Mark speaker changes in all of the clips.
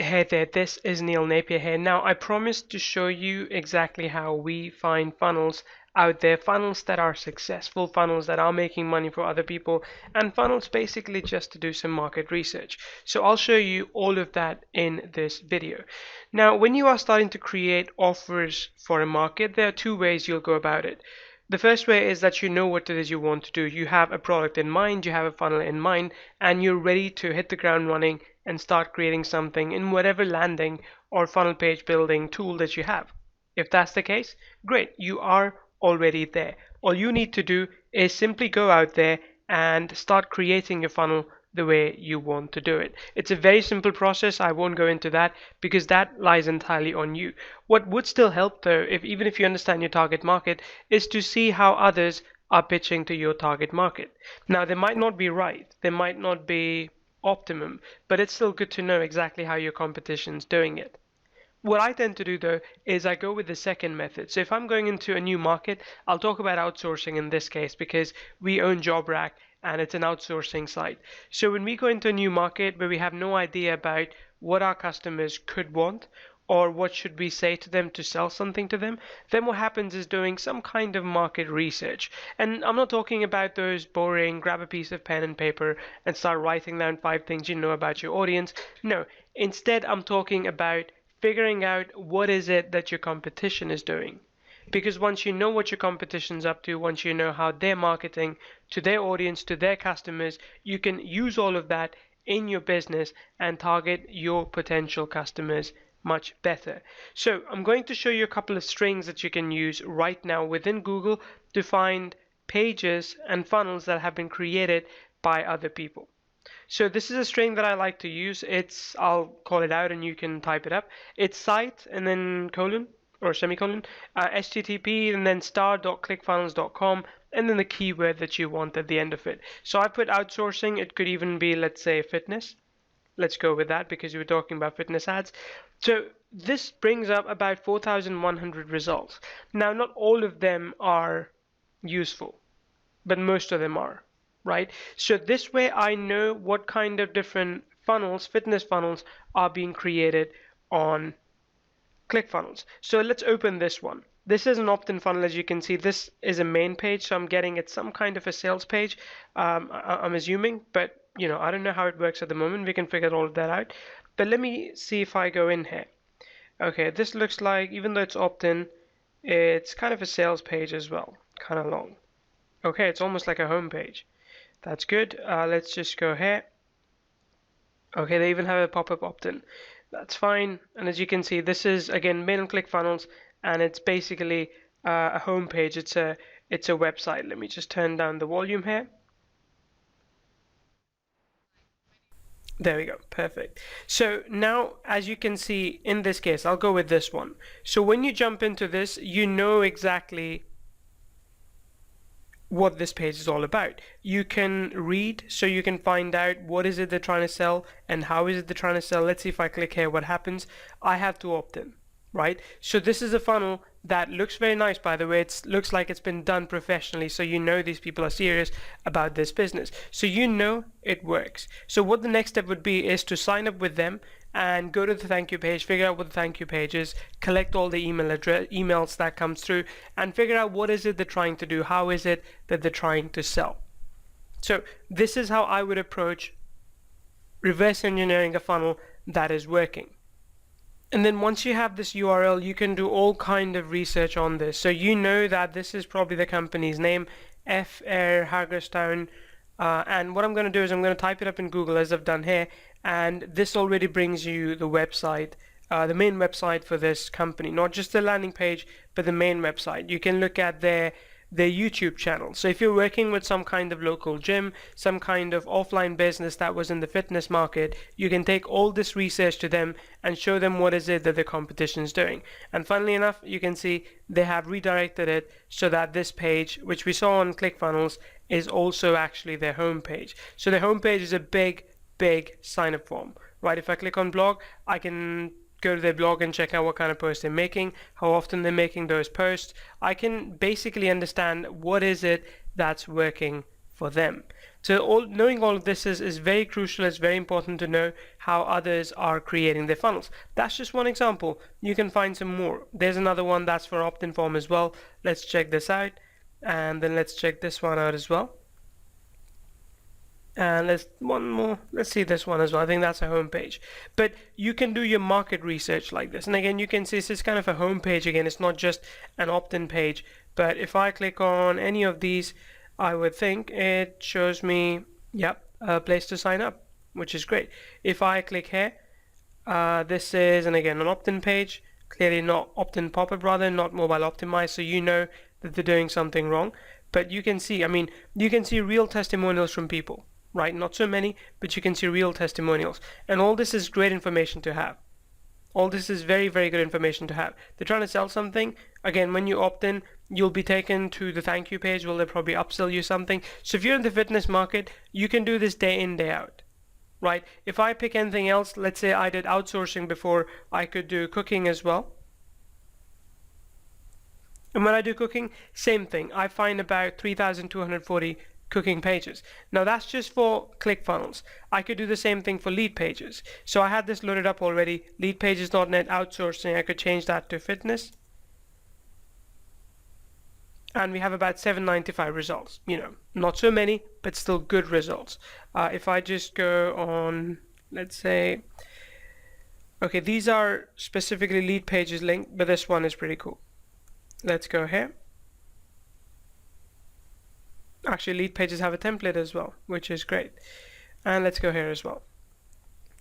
Speaker 1: Hey there, this is Neil Napier here. Now, I promised to show you exactly how we find funnels out there, funnels that are successful, funnels that are making money for other people, and funnels basically just to do some market research. So I'll show you all of that in this video. Now, when you are starting to create offers for a market, there are two ways you'll go about it. The first way is that you know what it is you want to do. You have a product in mind, you have a funnel in mind, and you're ready to hit the ground running and start creating something in whatever landing or funnel page building tool that you have. If that's the case, great, you are already there. All you need to do is simply go out there and start creating your funnel the way you want to do it. It's a very simple process. I won't go into that because that lies entirely on you. What would still help though, even if you understand your target market, is to see how others are pitching to your target market. Now, they might not be right, they might not be optimum, but it's still good to know exactly how your competition's doing it. What I tend to do though is I go with the second method. So if I'm going into a new market, I'll talk about outsourcing in this case because we own JobRack and it's an outsourcing site. So when we go into a new market where we have no idea about what our customers could want or what should we say to them to sell something to them, then what happens is doing some kind of market research. And I'm not talking about those boring, grab a piece of pen and paper and start writing down 5 things you know about your audience. No, instead I'm talking about figuring out what is it that your competition is doing. Because once you know what your competition's up to, once you know how they're marketing to their audience, to their customers, you can use all of that in your business and target your potential customers much better. So I'm going to show you a couple of strings that you can use right now within Google to find pages and funnels that have been created by other people. So this is a string that I like to use. I'll call it out and you can type it up. It's site and then colon or semicolon, http and then star.clickfunnels.com and then the keyword that you want at the end of it. So I put outsourcing. It could even be, let's say, fitness. Let's go with that because we were talking about fitness ads. So this brings up about 4,100 results. Now, not all of them are useful, but most of them are. Right? So this way I know what kind of different funnels, fitness funnels, are being created on ClickFunnels. So let's open this one. This is an opt-in funnel. As you can see, this is a main page, so I'm getting it's some kind of a sales page, I'm assuming, but I don't know how it works at the moment. We can figure all of that out. But let me see if I go in here. Okay, this looks like, even though it's opt-in, it's kind of a sales page as well, kind of long. Okay, it's almost like a home page. That's good. Let's just go here. Okay, they even have a pop-up opt-in. That's fine. And as you can see, this is again made on ClickFunnels, and it's basically a home page. It's a website. Let me just turn down the volume here. There we go, perfect. So now, as you can see in this case, I'll go with this one. So when you jump into this, you know exactly what this page is all about. You can read, so you can find out what is it they're trying to sell and how is it they're trying to sell. Let's see if I click here what happens. I have to opt in, right? So this is a funnel that looks very nice, by the way. It looks like it's been done professionally, so you know these people are serious about this business. So you know it works. So what the next step would be is to sign up with them and go to the thank you page, figure out what the thank you page is, collect all the emails that comes through, and figure out what is it they're trying to do, how is it that they're trying to sell. So this is how I would approach reverse engineering a funnel that is working. And then once you have this URL, you can do all kind of research on this. So you know that this is probably the company's name, F Air Hagerstown. And what I'm going to do is I'm going to type it up in Google as I've done here, and this already brings you the website, the main website for this company, not just the landing page, but the main website. You can look at their YouTube channel. So if you're working with some kind of local gym, some kind of offline business that was in the fitness market, you can take all this research to them and show them what is it that the competition is doing. And funnily enough, you can see they have redirected it so that this page, which we saw on ClickFunnels, is also actually their home page. So the home page is a big sign up form, right? If I click on blog, I can go to their blog and check out what kind of posts they're making, how often they're making those posts. I can basically understand what is it that's working for them. So knowing all of this is very crucial. It's very important to know how others are creating their funnels. That's just one example. You can find some more. There's another one that's for opt-in form as well. Let's check this out, and then let's check this one out as well. And let's see this one as well. I think that's a home page. But you can do your market research like this. And again, you can see this is kind of a home page. Again, it's not just an opt-in page. But if I click on any of these, I would think it shows me, yep, a place to sign up, which is great. If I click here, this is, and again, an opt-in page, clearly not opt-in pop-up, rather, not mobile optimized, so you know that they're doing something wrong. But you can see, I mean, you can see real testimonials from people, right? Not so many, but you can see real testimonials. And all this is great information to have. All this is very, very good information to have. They're trying to sell something. Again, when you opt in, you'll be taken to the thank you page where they'll probably upsell you something. So if you're in the fitness market, you can do this day in, day out, right? If I pick anything else, let's say I did outsourcing before, I could do cooking as well. And when I do cooking, same thing. I find about 3,240 cooking pages. Now that's just for ClickFunnels. I could do the same thing for lead pages. So I had this loaded up already, leadpages.net outsourcing. I could change that to fitness. And we have about 795 results. You know, not so many, but still good results. If I just go on, let's say, okay, these are specifically lead pages linked, but this one is pretty cool. Let's go here. Actually, lead pages have a template as well, which is great. And let's go here as well.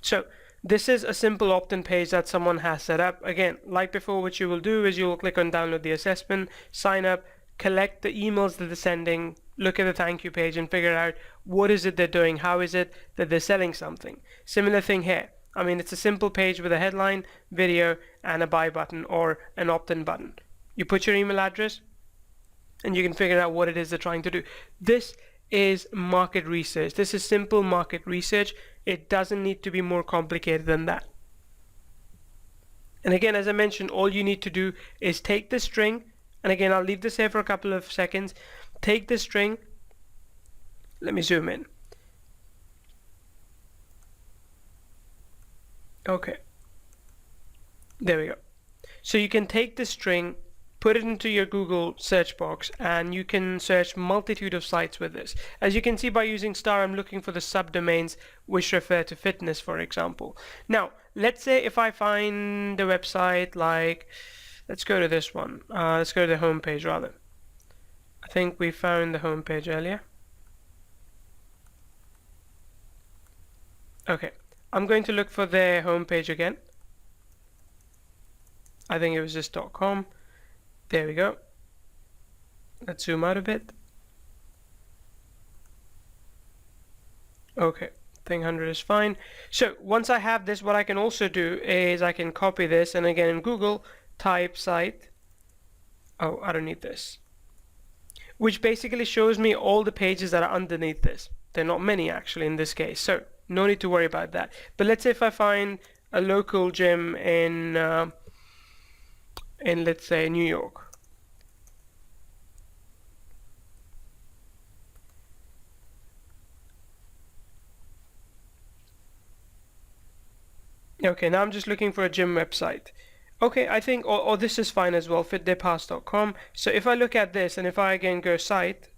Speaker 1: So this is a simple opt-in page that someone has set up. Again, like before, what you will do is you will click on download the assessment, sign up, collect the emails that they're sending, look at the thank you page and figure out what is it they're doing, how is it that they're selling something. Similar thing here. I mean, it's a simple page with a headline, video, and a buy button or an opt-in button. You put your email address, and you can figure out what it is they're trying to do. This is market research. This is simple market research. It doesn't need to be more complicated than that. And again, as I mentioned, all you need to do is take the string, and again, I'll leave this here for a couple of seconds. Take the string. Let me zoom in. Okay. There we go. So you can take the string, put it into your Google search box, and you can search multitude of sites with this. As you can see by using star, I'm looking for the subdomains which refer to fitness, for example. Now, let's say if I find a website like, let's go to this one. Let's go to the home page rather. I think we found the home page earlier. Okay, I'm going to look for their home page again. I think it was just .com. There we go. Let's zoom out a bit. Okay, thing 100 is fine. So once I have this, what I can also do is I can copy this, and again in Google type site. Oh, I don't need this. Which basically shows me all the pages that are underneath this. They're not many actually in this case, so no need to worry about that. But let's say if I find a local gym in let's say New York. Okay, now I'm just looking for a gym website. Okay, I think, or this is fine as well, fitdaypass.com. So if I look at this, and if I again go site,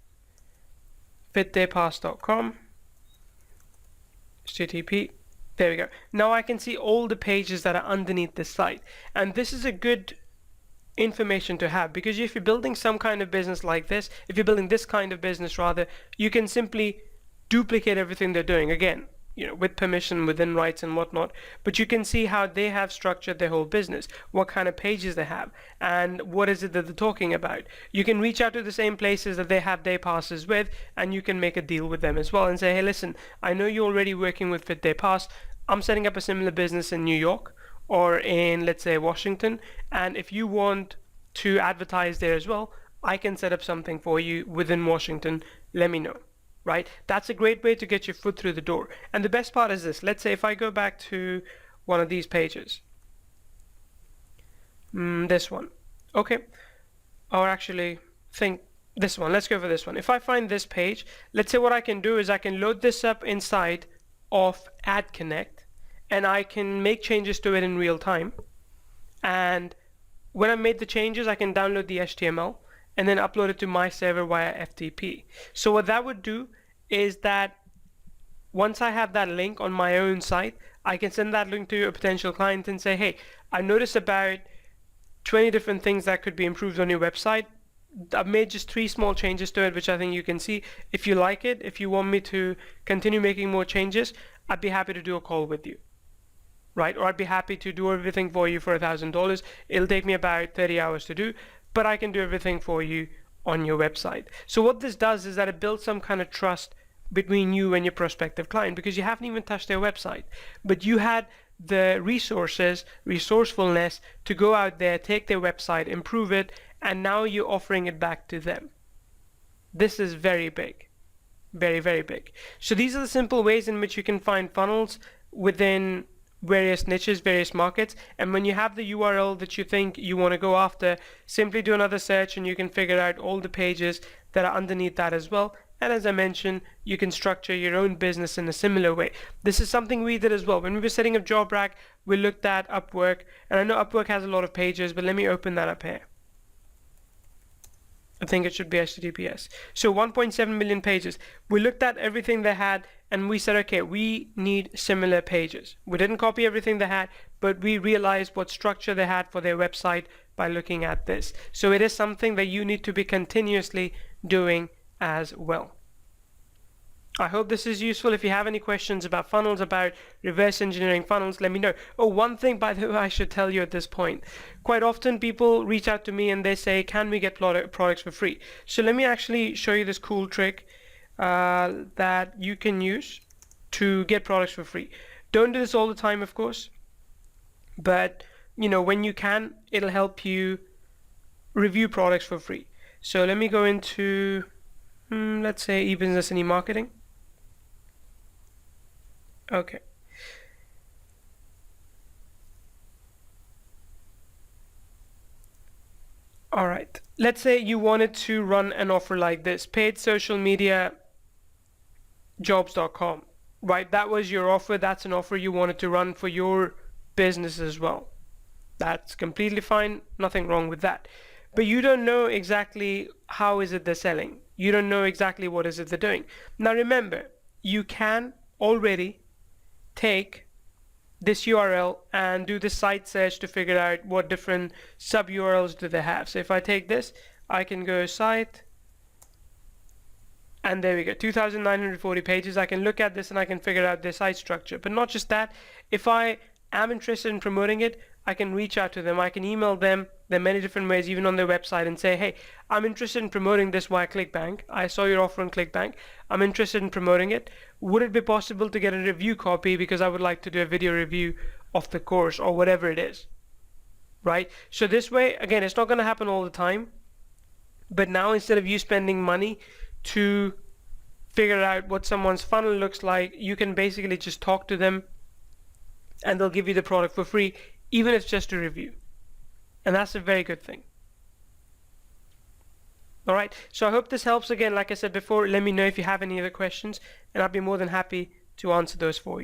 Speaker 1: fitdaypass.com, HTTP, there we go. Now I can see all the pages that are underneath the site. And this is a good information to have, because if you're building some kind of business like this, if you're building this kind of business rather, you can simply duplicate everything they're doing. Again, you know, with permission, within rights and whatnot, but you can see how they have structured their whole business, what kind of pages they have, and what is it that they're talking about. You can reach out to the same places that they have day passes with, and you can make a deal with them as well and say, hey, listen, I know you're already working with Fit Day Pass. I'm setting up a similar business in New York or in, let's say, Washington, and if you want to advertise there as well, I can set up something for you within Washington. Let me know. Right? That's a great way to get your foot through the door. And the best part is this. Let's say if I go back to one of these pages. This one. Okay. Or actually, think This one, let's go for this one. If I find this page, let's say what I can do is I can load this up inside of Ad Connect, and I can make changes to it in real time. And when I made the changes, I can download the HTML and then upload it to my server via FTP. So what that would do is that once I have that link on my own site, I can send that link to a potential client and say, hey, I noticed about 20 different things that could be improved on your website. I've made just 3 small changes to it, which I think you can see. If you like it, if you want me to continue making more changes, I'd be happy to do a call with you, right? Or I'd be happy to do everything for you for $1,000. It'll take me about 30 hours to do, but I can do everything for you on your website. So what this does is that it builds some kind of trust between you and your prospective client, because you haven't even touched their website, but you had the resourcefulness to go out there, take their website, improve it, and now you're offering it back to them. This is very big, very, very big. So these are the simple ways in which you can find funnels within various niches, various markets. And when you have the URL that you think you want to go after, simply do another search and you can figure out all the pages that are underneath that as well. And as I mentioned, you can structure your own business in a similar way. This is something we did as well. When we were setting up JobRack, we looked at Upwork, and I know Upwork has a lot of pages, but let me open that up here. I think it should be HTTPS. So 1.7 million pages. We looked at everything they had and we said, okay, we need similar pages. We didn't copy everything they had, but we realized what structure they had for their website by looking at this. So it is something that you need to be continuously doing as well. I hope this is useful. If you have any questions about funnels, about reverse engineering funnels, let me know. Oh, one thing, by the way, I should tell you at this point. Quite often people reach out to me and they say, can we get products for free? So let me actually show you this cool trick that you can use to get products for free. Don't do this all the time, of course, but when you can, it'll help you review products for free. So let me go into, let's say, e-business and e-marketing. Okay. All right. Let's say you wanted to run an offer like this, paid social media jobs.com, right? That was your offer. That's an offer you wanted to run for your business as well. That's completely fine. Nothing wrong with that. But you don't know exactly how is it they're selling. You don't know exactly what is it they're doing. Now remember, you can already take this URL and do the site search to figure out what different sub URLs do they have. So if I take this, I can go site, and there we go, 2,940 pages. I can look at this and I can figure out their site structure. But not just that, if I am interested in promoting it, I can reach out to them. I can email them. There are many different ways, even on their website, and say, hey, I'm interested in promoting this via ClickBank. I saw your offer on ClickBank. I'm interested in promoting it. Would it be possible to get a review copy, because I would like to do a video review of the course or whatever it is, right? So this way, again, it's not going to happen all the time, but now instead of you spending money to figure out what someone's funnel looks like, you can basically just talk to them and they'll give you the product for free, even if it's just a review. And that's a very good thing. All right, so I hope this helps. Again, like I said before, let me know if you have any other questions and I'll be more than happy to answer those for you.